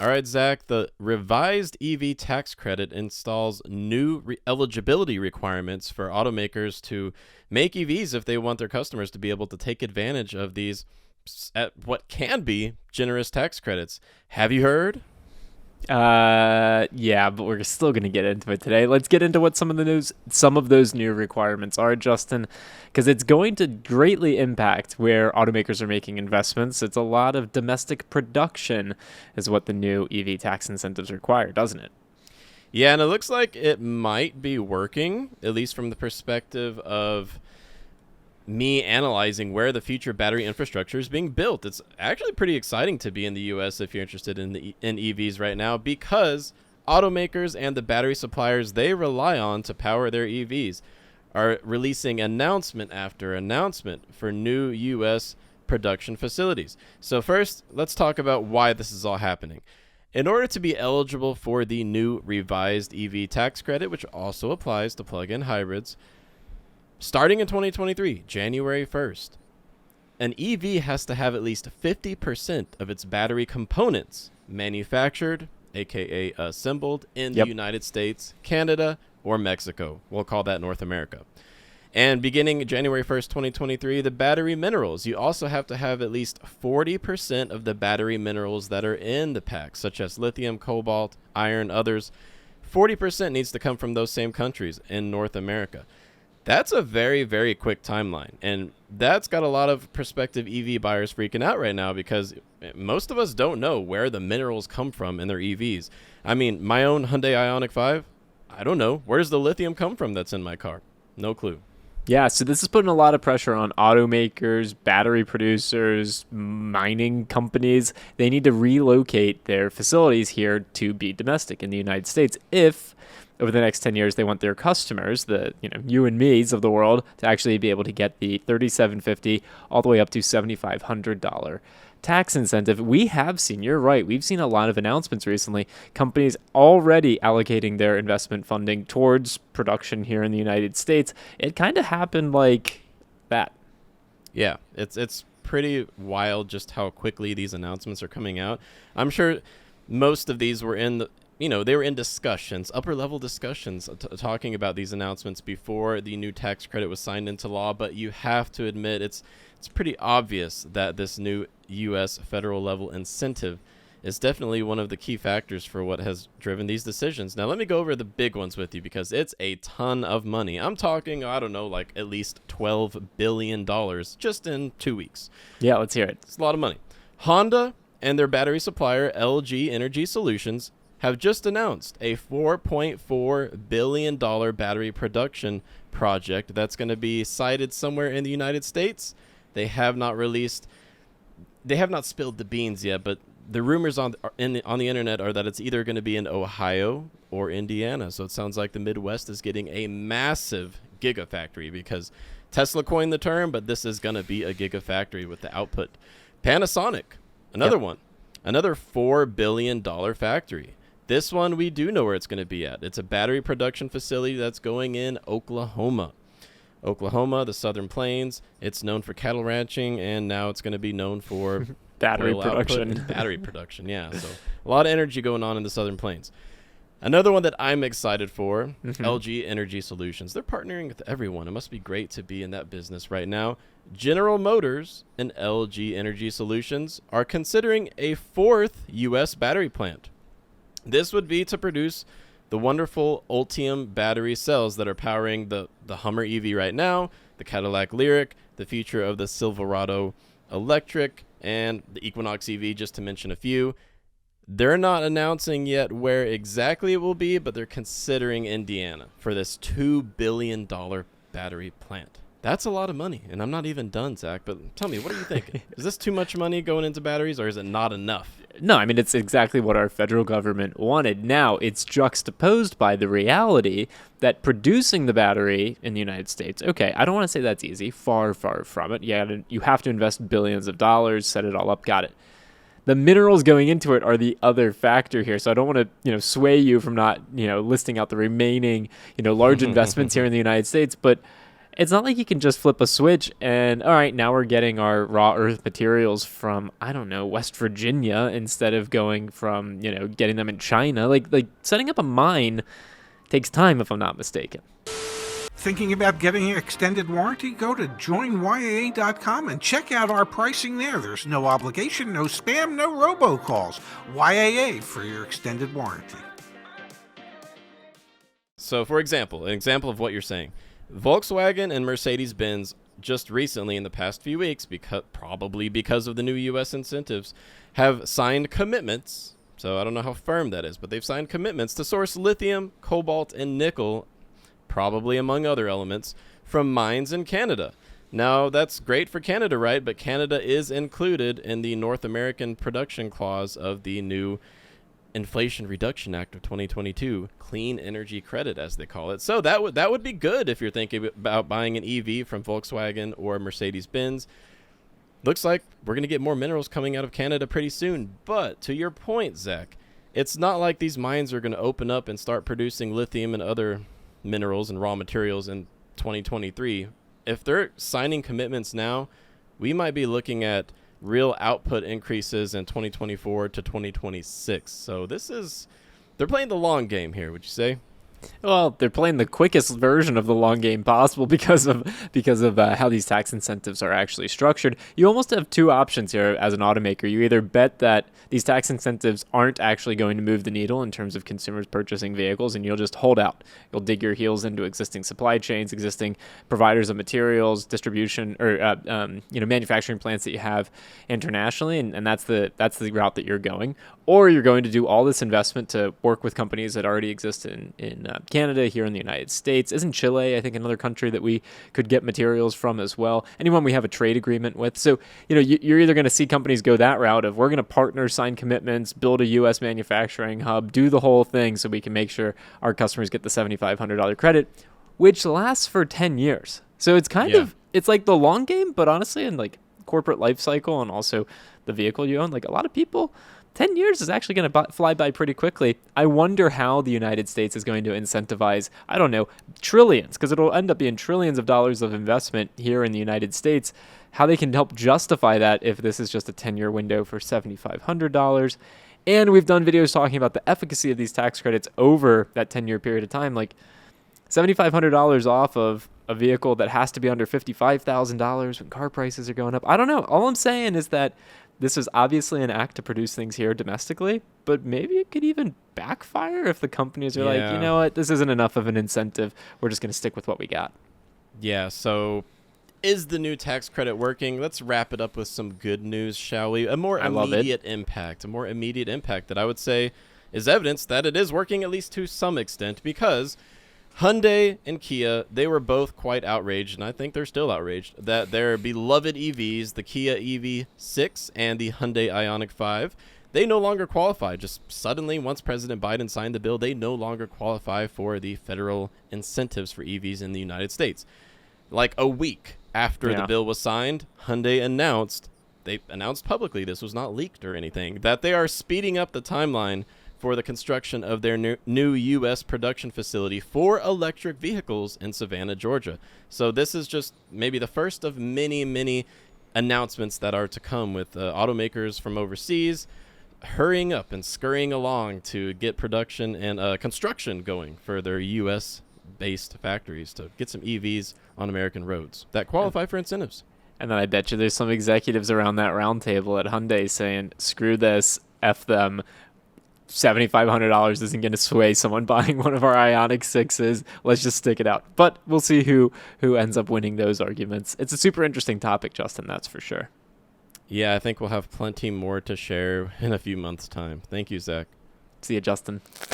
All right, Zach, the revised EV tax credit installs new eligibility requirements for automakers to make EVs if they want their customers to be able to take advantage of these at what can be generous tax credits. Have you heard? Yeah, but we're still gonna get into it today. Let's get into what some of those new requirements are, Justin, because it's going to greatly impact where automakers are making investments. It's a lot of domestic production, is what the new EV tax incentives require, doesn't it? Yeah, and it looks like it might be working, at least from the perspective of me analyzing where the future battery infrastructure is being built. It's actually pretty exciting to be in the US if you're interested in EVs right now, because automakers and the battery suppliers they rely on to power their EVs are releasing announcement after announcement for new US production facilities. So first, let's talk about why this is all happening. In order to be eligible for the new revised EV tax credit, which also applies to plug-in hybrids, starting in 2023, January 1st, an EV has to have at least 50% of its battery components manufactured, aka assembled, in the United States, Canada, or Mexico. We'll call that North America. And beginning January 1st, 2023, the battery minerals. You also have to have at least 40% of the battery minerals that are in the pack, such as lithium, cobalt, iron, others. 40% needs to come from those same countries in North America. That's a very, very quick timeline, and that's got a lot of prospective EV buyers freaking out right now because most of us don't know where the minerals come from in their EVs. I mean, my own Hyundai Ioniq 5, I don't know. Where's the lithium come from that's in my car? No clue. Yeah, so this is putting a lot of pressure on automakers, battery producers, mining companies. They need to relocate their facilities here to be domestic in the United States if over the next 10 years they want their customers, you and me's of the world, to actually be able to get the $3,750 all the way up to $7,500 tax incentive. We have seen, you're right, we've seen a lot of announcements recently, companies already allocating their investment funding towards production here in the United States. It kind of happened like that. Yeah, it's pretty wild just how quickly these announcements are coming out. I'm sure most of these were they were in discussions, upper-level discussions, talking about these announcements before the new tax credit was signed into law, but you have to admit it's pretty obvious that this new U.S. federal-level incentive is definitely one of the key factors for what has driven these decisions. Now, let me go over the big ones with you because it's a ton of money. I'm talking, I don't know, like at least $12 billion just in 2 weeks. Yeah, let's hear it. It's a lot of money. Honda and their battery supplier, LG Energy Solutions, have just announced a $4.4 billion battery production project that's going to be sited somewhere in the United States. They have not spilled the beans yet, but the rumors on the internet are that it's either going to be in Ohio or Indiana. So it sounds like the Midwest is getting a massive gigafactory because Tesla coined the term, but this is going to be a gigafactory with the output. Panasonic, another one, another $4 billion factory. This one, we do know where it's going to be at. It's a battery production facility that's going in Oklahoma. Oklahoma, the Southern Plains. It's known for cattle ranching, and now it's going to be known for battery production. Battery production, yeah. So a lot of energy going on in the Southern Plains. Another one that I'm excited for, LG Energy Solutions. They're partnering with everyone. It must be great to be in that business right now. General Motors and LG Energy Solutions are considering a fourth U.S. battery plant. This would be to produce the wonderful Ultium battery cells that are powering the Hummer EV right now, the Cadillac Lyriq, the future of the Silverado Electric, and the Equinox EV, just to mention a few. They're not announcing yet where exactly it will be, but they're considering Indiana for this $2 billion battery plant. That's a lot of money, and I'm not even done, Zach, but tell me, what are you thinking? Is this too much money going into batteries, or is it not enough? No, I mean, it's exactly what our federal government wanted. Now, it's juxtaposed by the reality that producing the battery in the United States, okay, I don't want to say that's easy, far, far from it. You have to invest billions of dollars, set it all up, got it. The minerals going into it are the other factor here. So I don't want to, sway you from not, listing out the remaining, large investments here in the United States, but It's not like you can just flip a switch and, all right, now we're getting our raw earth materials from, I don't know, West Virginia instead of going from, getting them in China. Like setting up a mine takes time, if I'm not mistaken. Thinking about getting an extended warranty? Go to joinyaa.com and check out our pricing there. There's no obligation, no spam, no robocalls. YAA for your extended warranty. So, for example, an example of what you're saying. Volkswagen and Mercedes-Benz just recently in the past few weeks, probably because of the new U.S. incentives, have signed commitments. So I don't know how firm that is, but they've signed commitments to source lithium, cobalt, and nickel, probably among other elements, from mines in Canada. Now, that's great for Canada, right? But Canada is included in the North American production clause of the new Inflation Reduction Act of 2022, clean energy credit, as they call it. So that would be good if you're thinking about buying an EV from Volkswagen or Mercedes-Benz. Looks like we're going to get more minerals coming out of Canada pretty soon. But to your point, Zach, it's not like these mines are going to open up and start producing lithium and other minerals and raw materials in 2023. If they're signing commitments now, we might be looking at real output increases in 2024 to 2026. So they're playing the long game here, would you say? Well, they're playing the quickest version of the long game possible because of how these tax incentives are actually structured. You almost have two options here as an automaker. You either bet that these tax incentives aren't actually going to move the needle in terms of consumers purchasing vehicles, and you'll just hold out. You'll dig your heels into existing supply chains, existing providers of materials, distribution, or manufacturing plants that you have internationally, and that's the route that you're going. Or you're going to do all this investment to work with companies that already exist in Canada, here in the United States. Isn't Chile, I think, another country that we could get materials from as well? Anyone we have a trade agreement with. So, you're either going to see companies go that route of we're going to partner, sign commitments, build a U.S. manufacturing hub, do the whole thing so we can make sure our customers get the $7,500 credit, which lasts for 10 years. So it's it's like the long game, but honestly, in like corporate life cycle and also the vehicle you own, like a lot of people, 10 years is actually going to fly by pretty quickly. I wonder how the United States is going to incentivize, I don't know, trillions, because it'll end up being trillions of dollars of investment here in the United States, how they can help justify that if this is just a 10-year window for $7,500. And we've done videos talking about the efficacy of these tax credits over that 10-year period of time, like $7,500 off of a vehicle that has to be under $55,000 when car prices are going up. I don't know. All I'm saying is that this is obviously an act to produce things here domestically, but maybe it could even backfire if the companies are like, you know what, this isn't enough of an incentive. We're just going to stick with what we got. Yeah, so is the new tax credit working? Let's wrap it up with some good news, shall we? A more immediate impact that I would say is evidence that it is working, at least to some extent, because Hyundai and Kia, they were both quite outraged, and I think they're still outraged, that their beloved EVs, the Kia EV6 and the Hyundai Ioniq 5, they no longer qualify. Just suddenly, once President Biden signed the bill, they no longer qualify for the federal incentives for EVs in the United States. Like a week after the bill was signed, Hyundai announced publicly, this was not leaked or anything, that they are speeding up the timeline for the construction of their new U.S. production facility for electric vehicles in Savannah, Georgia. So this is just maybe the first of many, many announcements that are to come with automakers from overseas hurrying up and scurrying along to get production and construction going for their U.S.-based factories to get some EVs on American roads that qualify for incentives. And then I bet you there's some executives around that round table at Hyundai saying, screw this, F them. $7,500 isn't going to sway someone buying one of our Ioniq 6s. Let's just stick it out. But we'll see who ends up winning those arguments. It's a super interesting topic, Justin, that's for sure. Yeah, I think we'll have plenty more to share in a few months' time. Thank you, Zach. See you, Justin.